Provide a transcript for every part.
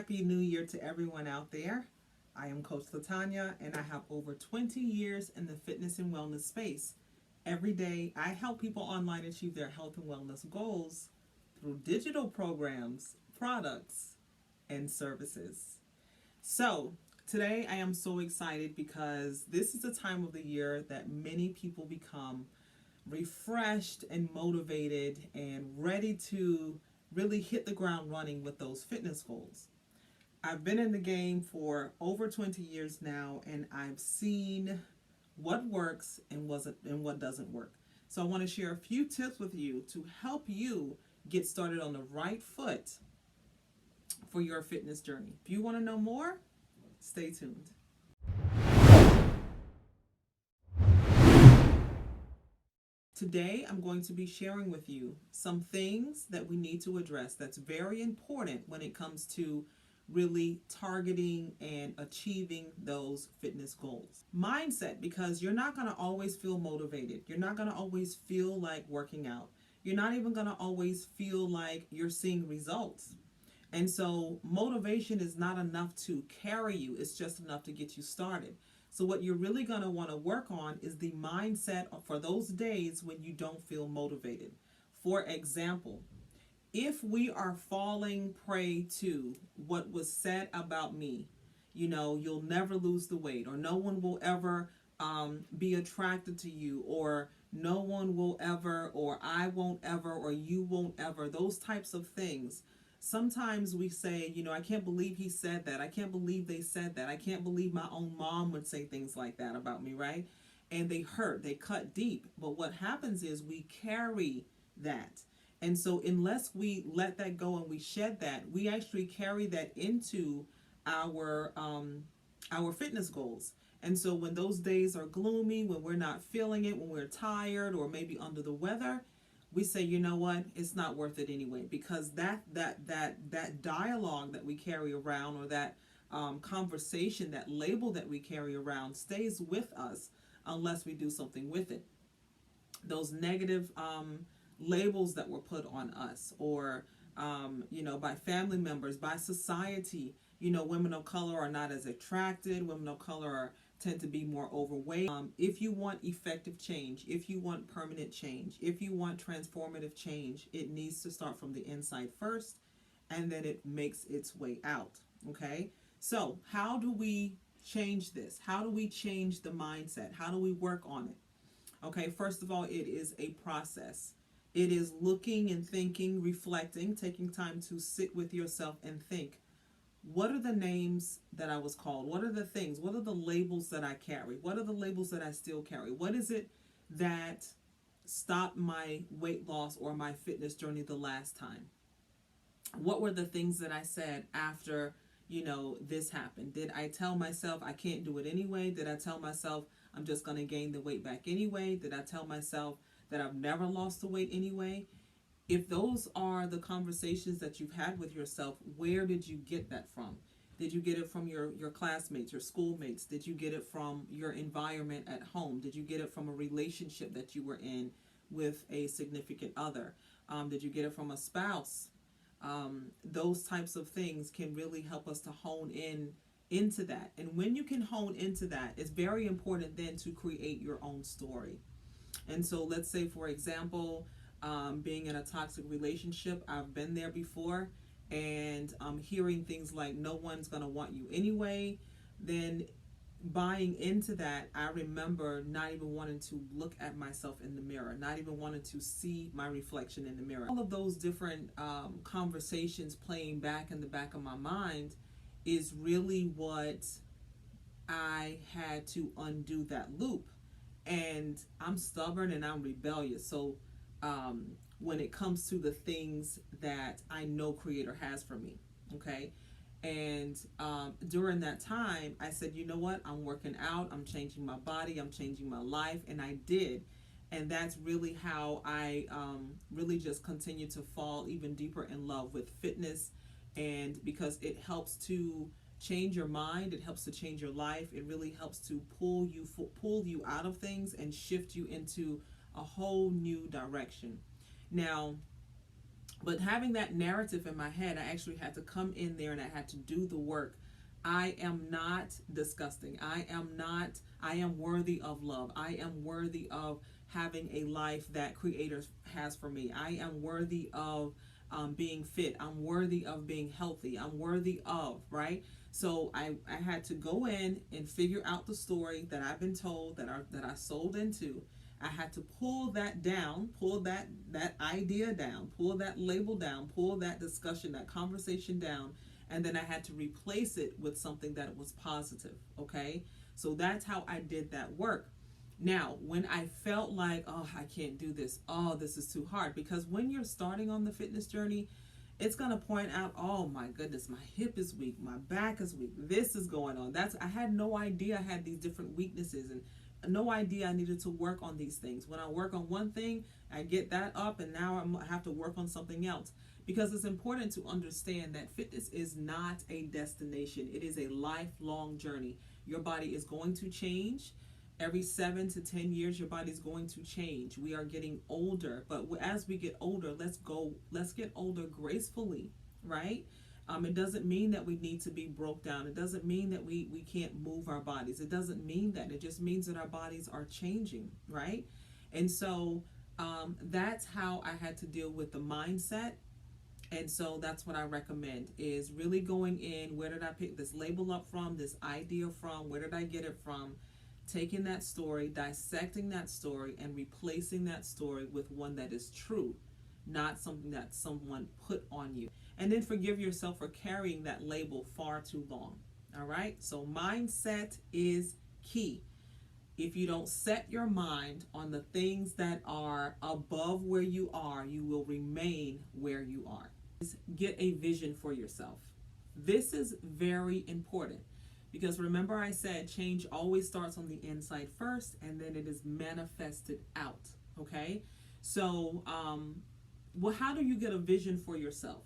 Happy New Year to everyone out there. I am Coach Latanya and I have over 20 years in the fitness and wellness space. Every day, I help people online achieve their health and wellness goals through digital programs, products, and services. So, today I am so excited because this is the time of the year that many people become refreshed and motivated and ready to really hit the ground running with those fitness goals. I've been in the game for over 20 years now and I've seen what works and what doesn't work. So I want to share a few tips with you to help you get started on the right foot for your fitness journey. If you want to know more, stay tuned. Today, I'm going to be sharing with you some things that we need to address that's very important when it comes to really targeting and achieving those fitness goals. Mindset, because you're not going to always feel motivated. You're not going to always feel like working out. You're not even going to always feel like you're seeing results. And so motivation is not enough to carry you, it's just enough to get you started. So, what you're really going to want to work on is the mindset for those days when you don't feel motivated. For example, if we are falling prey to what was said about me, you'll never lose the weight, or no one will ever be attracted to you, or no one will ever, or I won't ever, or you won't ever, those types of things. Sometimes we say, I can't believe he said that. I can't believe they said that. I can't believe my own mom would say things like that about me, right? And they hurt, they cut deep. But what happens is we carry that. And so unless we let that go and we shed that, we actually carry that into our fitness goals. And so when those days are gloomy, when we're not feeling it, when we're tired or maybe under the weather, we say, you know what, it's not worth it anyway, because that dialogue that we carry around, or that conversation, that label that we carry around, stays with us unless we do something with it. Those negative labels that were put on us, or by family members, by society. Women of color are not as attracted. Women of color tend to be more overweight. If you want effective change, if you want permanent change, if you want transformative change, it needs to start from the inside first, and then it makes its way out. Okay? So, how do we change this? How do we change the mindset? How do we work on it? Okay, first of all, it is a process. It is looking and thinking, reflecting, taking time to sit with yourself and think, what are the names that I was called? What are the things? What are the labels that I carry? What are the labels that I still carry? What is it that stopped my weight loss or my fitness journey the last time? What were the things that I said after, this happened? Did I tell myself I can't do it anyway? Did I tell myself I'm just going to gain the weight back anyway? Did I tell myself that I've never lost the weight anyway? If those are the conversations that you've had with yourself, where did you get that from? Did you get it from your classmates, your schoolmates? Did you get it from your environment at home? Did you get it from a relationship that you were in with a significant other? Did you get it from a spouse? Those types of things can really help us to hone into that. And when you can hone into that, it's very important then to create your own story. And so let's say, for example, being in a toxic relationship, I've been there before, and hearing things like no one's going to want you anyway, then buying into that, I remember not even wanting to look at myself in the mirror, not even wanting to see my reflection in the mirror. All of those different conversations playing back in the back of my mind is really what I had to undo that loop. And I'm stubborn and I'm rebellious. So when it comes to the things that I know Creator has for me, okay? And during that time, I said, you know what? I'm working out. I'm changing my body. I'm changing my life. And I did. And that's really how I really just continue to fall even deeper in love with fitness. And because it helps to change your mind, it helps to change your life. It really helps to pull you out of things and shift you into a whole new direction. Now, But having that narrative in my head, I actually had to come in there and I had to do the work. I am not disgusting. I am worthy of love. I am worthy of having a life that Creator has for me. I am worthy of being fit. I'm worthy of being healthy. I'm worthy of, right? So I had to go in and figure out the story that I've been told, that I sold into. I had to pull that down, pull that idea down, pull that label down, pull that discussion, that conversation down, and then I had to replace it with something that was positive. Okay, so that's how I did that work. Now, when I felt like, oh, I can't do this, oh, this is too hard, because when you're starting on the fitness journey, it's going to point out, oh my goodness, my hip is weak, my back is weak, this is going on. I had no idea I had these different weaknesses, and no idea I needed to work on these things. When I work on one thing, I get that up, and now I have to work on something else. Because it's important to understand that fitness is not a destination, it is a lifelong journey. Your body is going to change. Every 7 to 10 years, your body is going to change. We are getting older, but as we get older, let's get older gracefully, right? It doesn't mean that we need to be broke down. It doesn't mean that we can't move our bodies. It doesn't mean that. It just means that our bodies are changing, right? And so that's how I had to deal with the mindset. And so that's what I recommend, is really going in, where did I pick this label up from, this idea from, where did I get it from? Taking that story, dissecting that story, and replacing that story with one that is true, not something that someone put on you. And then forgive yourself for carrying that label far too long. All right? So mindset is key. If you don't set your mind on the things that are above where you are, you will remain where you are. Get a vision for yourself. This is very important, because remember I said change always starts on the inside first, and then it is manifested out. Okay? So, well, how do you get a vision for yourself?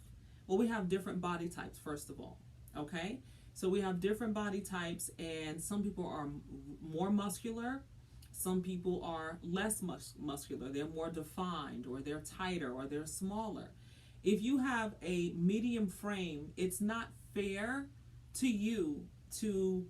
Well, we have different body types, first of all. Okay? So we have different body types, and some people are more muscular. Some people are less muscular. They're more defined, or they're tighter, or they're smaller. If you have a medium frame, it's not fair to you to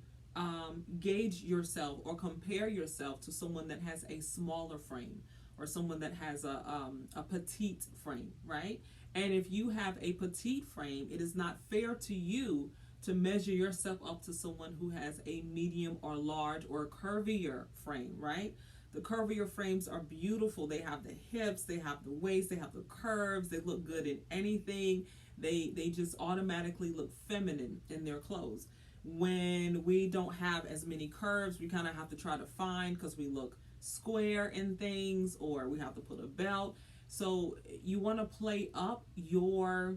gauge yourself or compare yourself to someone that has a smaller frame, or someone that has a petite frame, right? And if you have a petite frame, it is not fair to you to measure yourself up to someone who has a medium or large or curvier frame, right? The curvier frames are beautiful. They have the hips, they have the waist, they have the curves, they look good in anything. They just automatically look feminine in their clothes. When we don't have as many curves, we kind of have to try to find, because we look square in things, or we have to put a belt. So you want to play up your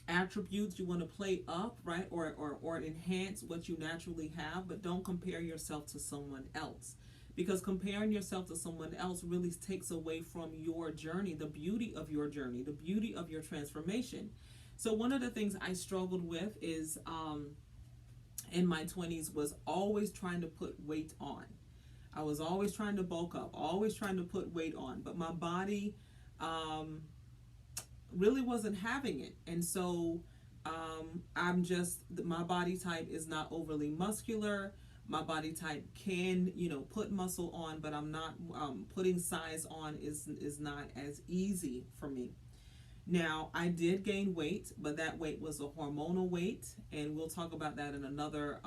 attributes, you want to play up, right, or enhance what you naturally have, but don't compare yourself to someone else, because comparing yourself to someone else really takes away from your journey, the beauty of your journey, the beauty of your transformation. So one of the things I struggled with is in my 20s was always trying to put weight on. I was always trying to bulk up, always trying to put weight on, but my body really wasn't having it. And so my body type is not overly muscular. My body type can, put muscle on, but I'm not, putting size on is not as easy for me. Now, I did gain weight, but that weight was a hormonal weight, and we'll talk about that in another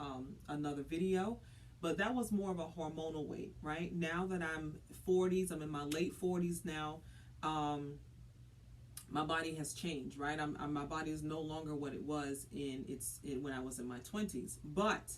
video. But that was more of a hormonal weight, right? Now that I'm 40s, I'm in my late 40s now. My body has changed, right? My body is no longer what it was when I was in my 20s. But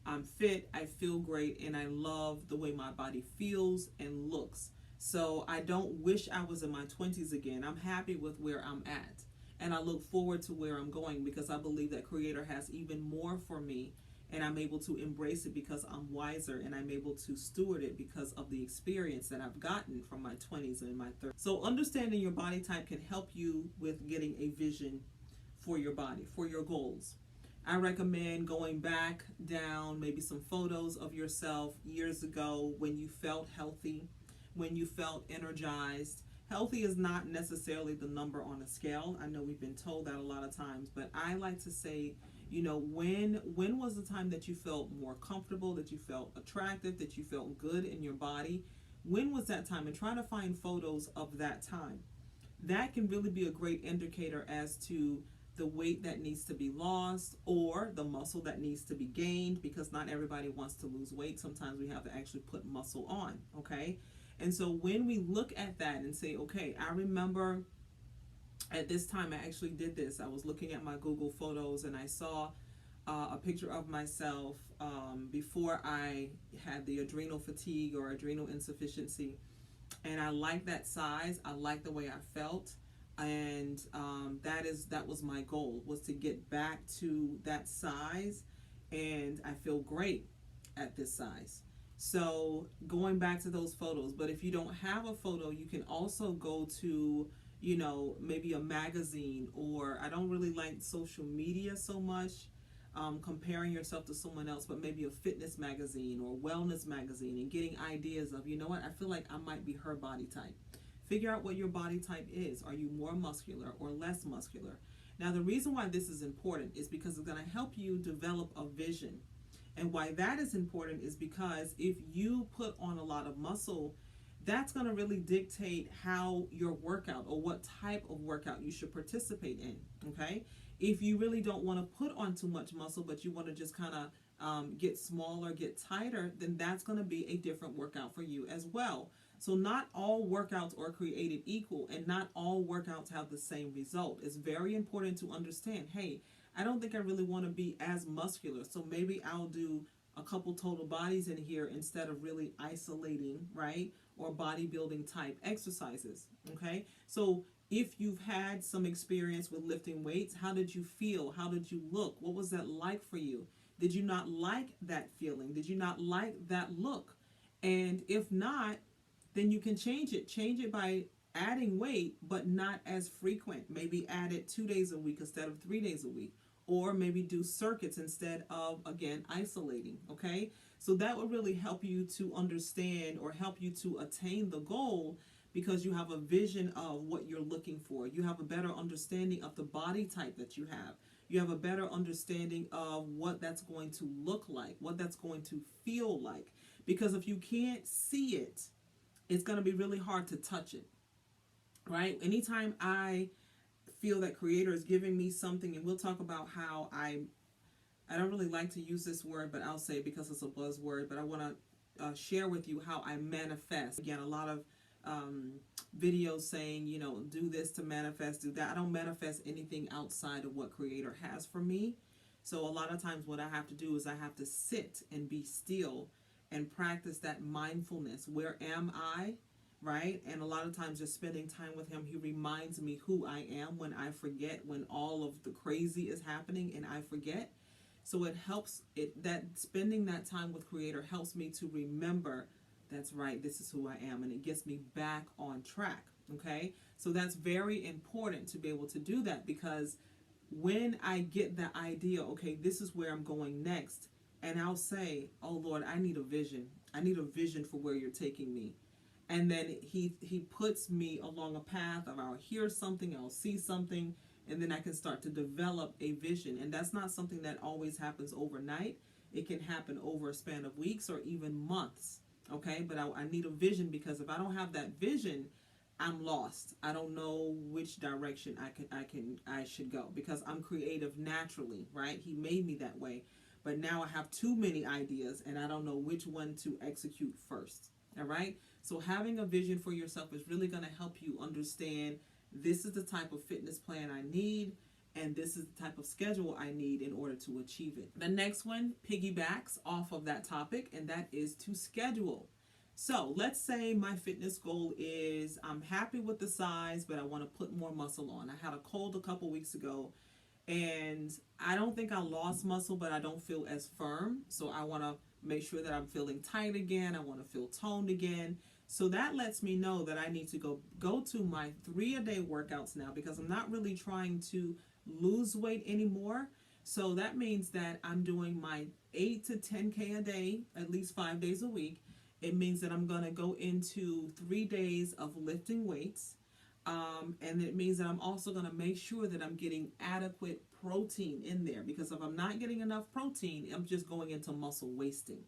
I'm fit, I feel great, and I love the way my body feels and looks. So I don't wish I was in my 20s again. I'm happy with where I'm at. And I look forward to where I'm going, because I believe that Creator has even more for me. And I'm able to embrace it because I'm wiser, and I'm able to steward it because of the experience that I've gotten from my 20s and my 30s. So understanding your body type can help you with getting a vision for your body, for your goals. I recommend going back down, maybe some photos of yourself years ago when you felt healthy, when you felt energized, Healthy is not necessarily the number on a scale. I know we've been told that a lot of times, but I like to say, when was the time that you felt more comfortable, that you felt attractive, that you felt good in your body? When was that time? And try to find photos of that time. That can really be a great indicator as to the weight that needs to be lost or the muscle that needs to be gained, because not everybody wants to lose weight. Sometimes we have to actually put muscle on, okay? And so when we look at that and say, okay, I remember at this time I actually did this. I was looking at my Google Photos and I saw a picture of myself before I had the adrenal fatigue or adrenal insufficiency, and I like that size. I like the way I felt, and that was my goal, was to get back to that size, and I feel great at this size. So going back to those photos, but if you don't have a photo, you can also go to maybe a magazine, or I don't really like social media so much, comparing yourself to someone else, but maybe a fitness magazine or wellness magazine, and getting ideas of, what, I feel like I might be her body type. Figure out what your body type is. Are you more muscular or less muscular? Now, the reason why this is important is because it's going to help you develop a vision. And why that is important is because if you put on a lot of muscle, that's going to really dictate how your workout, or what type of workout you should participate in, okay? If you really don't want to put on too much muscle, but you want to just kind of get smaller, get tighter, then that's going to be a different workout for you as well. So not all workouts are created equal, and not all workouts have the same result. It's very important to understand, hey, I don't think I really want to be as muscular, so maybe I'll do a couple total bodies in here instead of really isolating, right? Or bodybuilding type exercises, okay? So if you've had some experience with lifting weights, how did you feel? How did you look? What was that like for you? Did you not like that feeling? Did you not like that look? And if not, then you can change it. Change it by adding weight, but not as frequent. Maybe add it 2 days a week instead of 3 days a week. Or maybe do circuits instead of, again, isolating, okay? So that would really help you to understand, or help you to attain the goal, because you have a vision of what you're looking for. You have a better understanding of the body type that you have. You have a better understanding of what that's going to look like, what that's going to feel like. Because if you can't see it, it's going to be really hard to touch it, right? Anytime I feel that Creator is giving me something, and we'll talk about how I don't really like to use this word, but I'll say it because it's a buzzword, but I want to share with you how I manifest. Again, a lot of videos saying, do this to manifest, do that. I don't manifest anything outside of what Creator has for me. So a lot of times what I have to do is I have to sit and be still and practice that mindfulness. Where am I? Right? And a lot of times just spending time with Him, He reminds me who I am when I forget, when all of the crazy is happening and I forget. So it helps, that spending that time with Creator helps me to remember, that's right, this is who I am, and it gets me back on track, okay? So that's very important to be able to do that, because when I get the idea, okay, this is where I'm going next, and I'll say, oh Lord, I need a vision. I need a vision for where you're taking me. And then he puts me along a path of, I'll hear something, I'll see something, and then I can start to develop a vision. And that's not something that always happens overnight. It can happen over a span of weeks or even months, okay? But I need a vision, because if I don't have that vision, I'm lost. I don't know which direction I should go, because I'm creative naturally, right? He made me that way. But now I have too many ideas, and I don't know which one to execute first, all right? So having a vision for yourself is really going to help you understand, this is the type of fitness plan I need, and this is the type of schedule I need in order to achieve it. The next one piggybacks off of that topic, and that is to schedule. So let's say my fitness goal is, I'm happy with the size, but I want to put more muscle on. I had a cold a couple weeks ago, and I don't think I lost muscle, but I don't feel as firm. So I want to make sure that I'm feeling tight again. I want to feel toned again. So that lets me know that I need to go to my 3-a-day workouts now, because I'm not really trying to lose weight anymore. So that means that I'm doing my 8 to 10K a day, at least 5 days a week. It means that I'm going to go into 3 days of lifting weights. And it means that I'm also going to make sure that I'm getting adequate protein in there, because if I'm not getting enough protein, I'm just going into muscle wasting.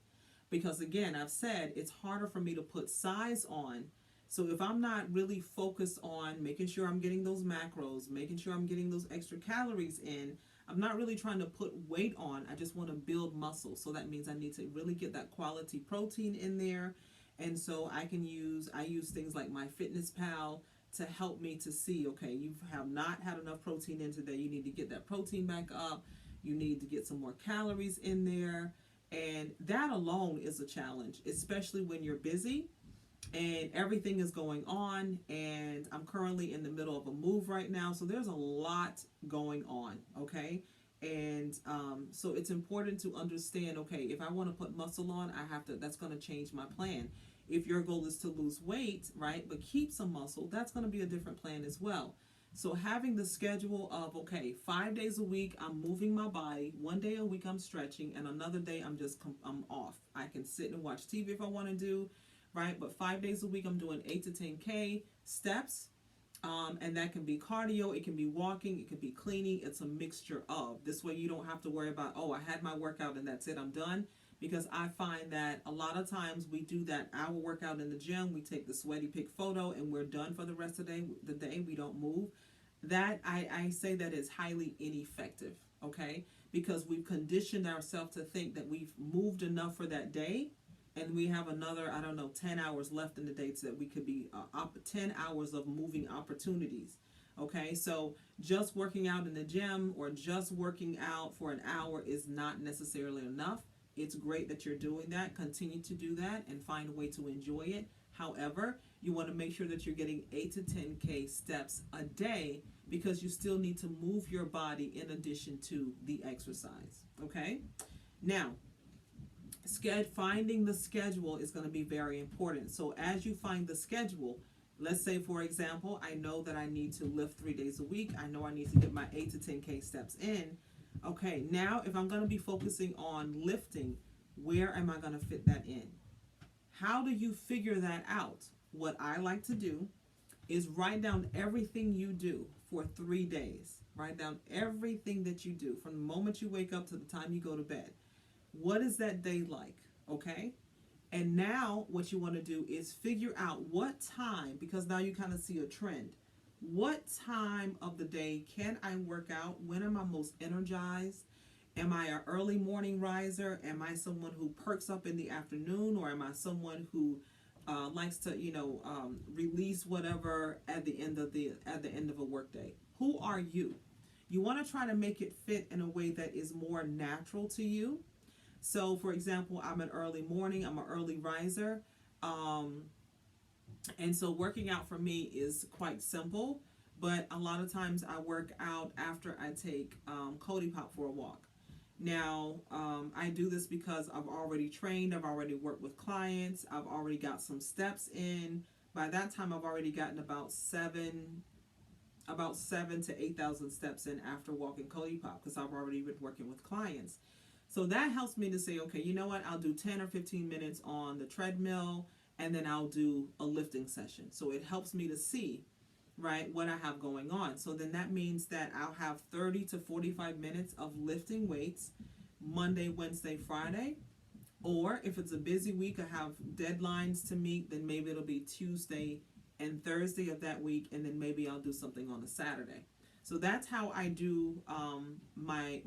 Because again, I've said it's harder for me to put size on. So if I'm not really focused on making sure I'm getting those macros, making sure I'm getting those extra calories in, I'm not really trying to put weight on. I just want to build muscle. So that means I need to really get that quality protein in there. And so I use things like MyFitnessPal to help me to see, okay, you have not had enough protein in today. You need to get that protein back up. You need to get some more calories in there. And that alone is a challenge, especially when you're busy and everything is going on. And I'm currently in the middle of a move right now. So there's a lot going on, okay? And so it's important to understand, okay, if I want to put muscle on, that's going to change my plan. If your goal is to lose weight, right, but keep some muscle, that's going to be a different plan as well. So having the schedule of, okay, 5 days a week, I'm moving my body. 1 day a week, I'm stretching. And another day, I'm off. I can sit and watch TV if I want to do, right? But 5 days a week, I'm doing 8 to 10K steps. And that can be cardio, it can be walking, it can be cleaning. It's a mixture of. This way you don't have to worry about, oh, I had my workout and that's it, I'm done. Because I find that a lot of times we do that hour workout in the gym, we take the sweaty pic photo and we're done for the rest of the day, we don't move. That I say that is highly ineffective, okay? Because we've conditioned ourselves to think that we've moved enough for that day, and we have another, I don't know, 10 hours left in the day, so that we could be 10 hours of moving opportunities. Okay, so just working out in the gym or just working out for an hour is not necessarily enough. It's great that you're doing that. Continue to do that and find a way to enjoy it. However, you want to make sure that you're getting 8 to 10K steps a day, because you still need to move your body in addition to the exercise. Okay, now finding the schedule is going to be very important. So as you find the schedule, let's say for example, I know that I need to lift 3 days a week. I know I need to get my 8 to 10K steps in. Okay, now if I'm going to be focusing on lifting, where am I going to fit that in? How do you figure that out? What I like to do is write down everything you do for 3 days. Write down everything that you do from the moment you wake up to the time you go to bed. What is that day like? Okay? And now what you want to do is figure out what time, because now you kind of see a trend. What time of the day can I work out? When am I most energized? Am I an early morning riser? Am I someone who perks up in the afternoon? Or am I someone who likes to, release whatever at the end of a workday? Who are you? You want to try to make it fit in a way that is more natural to you. So, for example, I'm an early morning, I'm an early riser. And so working out for me is quite simple, but a lot of times I work out after I take Cody Pop for a walk. Now, I do this because I've already trained, I've already worked with clients, I've already got some steps in. By that time, I've already gotten about 7 to 8,000 steps in after walking Cody Pop, because I've already been working with clients. So that helps me to say, okay, you know what, I'll do 10 or 15 minutes on the treadmill, and then I'll do a lifting session. So it helps me to see, right, what I have going on. So then that means that I'll have 30 to 45 minutes of lifting weights Monday, Wednesday, Friday. Or if it's a busy week, I have deadlines to meet, then maybe it'll be Tuesday and Thursday of that week, and then maybe I'll do something on a Saturday. So that's how I do my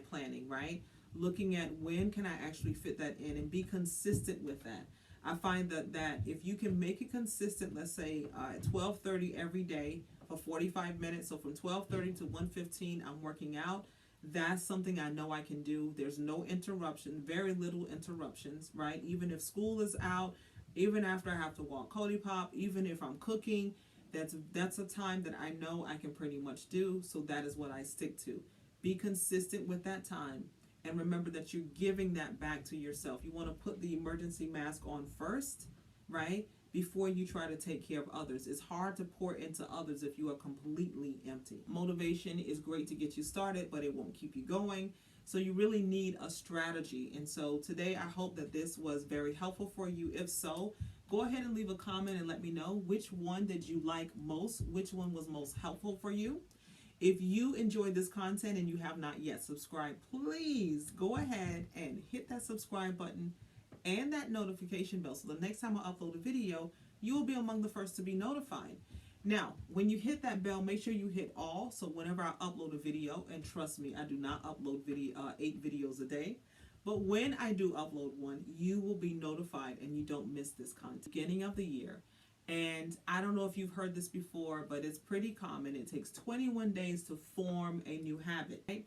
planning, right? Looking at when can I actually fit that in and be consistent with that. I find that if you can make it consistent, let's say at 12:30 every day for 45 minutes, so from 12:30 to 1:15 I'm working out, that's something I know I can do. There's no interruption, very little interruptions, right? Even if school is out, even after I have to walk Cody Pop, even if I'm cooking, that's a time that I know I can pretty much do. So that is what I stick to. Be consistent with that time. And remember that you're giving that back to yourself. You want to put the emergency mask on first, right? Before you try to take care of others. It's hard to pour into others if you are completely empty. Motivation is great to get you started, but it won't keep you going. So you really need a strategy. And so today I hope that this was very helpful for you. If so, go ahead and leave a comment and let me know which one did you like most, which one was most helpful for you. If you enjoyed this content and you have not yet subscribed, please go ahead and hit that subscribe button and that notification bell so the next time I upload a video, you will be among the first to be notified. Now, when you hit that bell, make sure you hit all, so whenever I upload a video, and trust me, I do not upload 8 videos a day, but when I do upload one, you will be notified and you don't miss this content. Beginning of the year, and I don't know if you've heard this before, but it's pretty common. It takes 21 days to form a new habit. Right?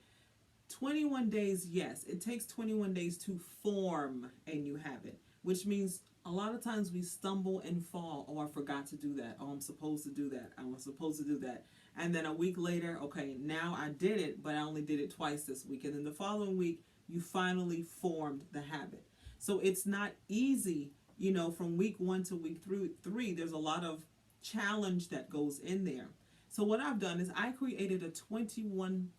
21 days, yes, it takes 21 days to form a new habit, which means a lot of times we stumble and fall. Oh, I forgot to do that. Oh, I'm supposed to do that. I'm supposed to do that. And then a week later, okay, now I did it, but I only did it twice this week. And then the following week, you finally formed the habit. So it's not easy, from week 1 to week 3, there's a lot of challenge that goes in there. So what I've done is I created a 21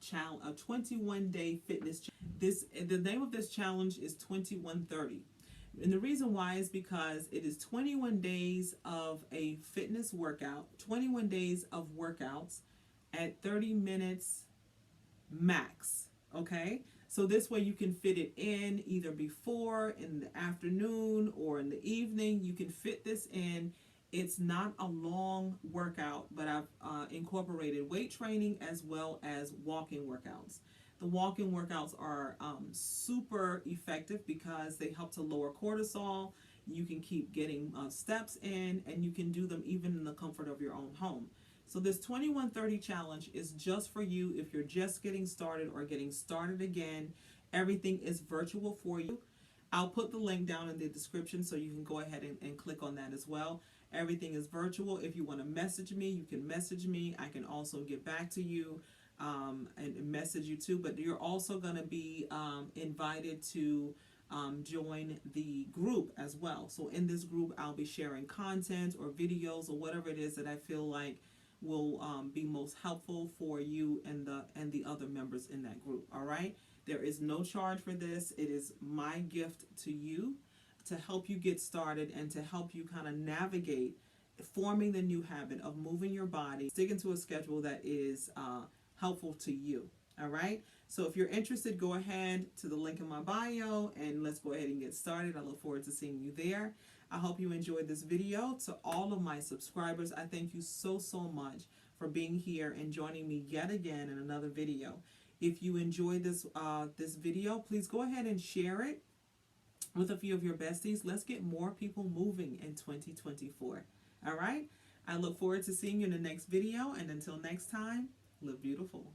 day fitness. The name of this challenge is 2130. And the reason why is because it is 21 days of a fitness workout, 21 days of workouts at 30 minutes max. Okay? So this way you can fit it in either before, in the afternoon, or in the evening. You can fit this in. It's not a long workout, but I've incorporated weight training as well as walking workouts. The walking workouts are super effective because they help to lower cortisol. You can keep getting steps in, and you can do them even in the comfort of your own home. So this 2130 challenge is just for you if you're just getting started or getting started again. Everything is virtual for you. I'll put the link down in the description so you can go ahead and click on that as well. Everything is virtual. If you want to message me, you can message me. I can also get back to you and message you too. But you're also going to be invited to join the group as well. So in this group, I'll be sharing content or videos or whatever it is that I feel like will be most helpful for you and the other members in that group. All right. There is no charge for this. It is my gift to you to help you get started and to help you kind of navigate forming the new habit of moving your body, sticking to a schedule that is helpful to you. All right. So if you're interested, go ahead to the link in my bio and let's go ahead and get started. I look forward to seeing you there. I hope you enjoyed this video. To all of my subscribers, I thank you so much for being here and joining me yet again in another video. If you enjoyed this video, please go ahead and share it with a few of your besties. Let's get more people moving in 2024. All right? I look forward to seeing you in the next video. And until next time, live beautiful.